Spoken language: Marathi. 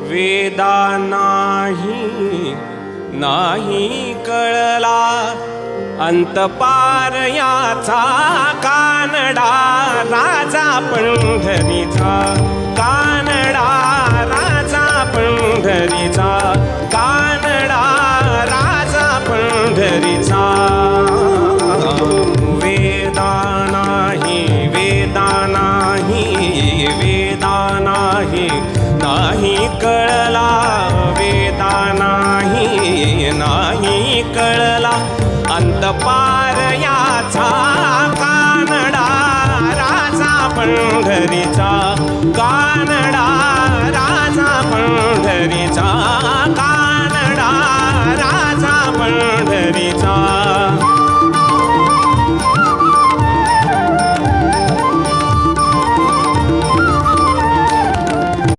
वेदा नाही नाही कळला अंतपार याचा कानडा राजा पंढरीचा कानडा राजा पंढरीचा कानडा राजा पंढरीचा वेदा नाही वेदा नाही वेदा नाही नाही कळला वेदा नाही नाही कळला अंतपार याचा कानडा राजा पंढरीचा कानडा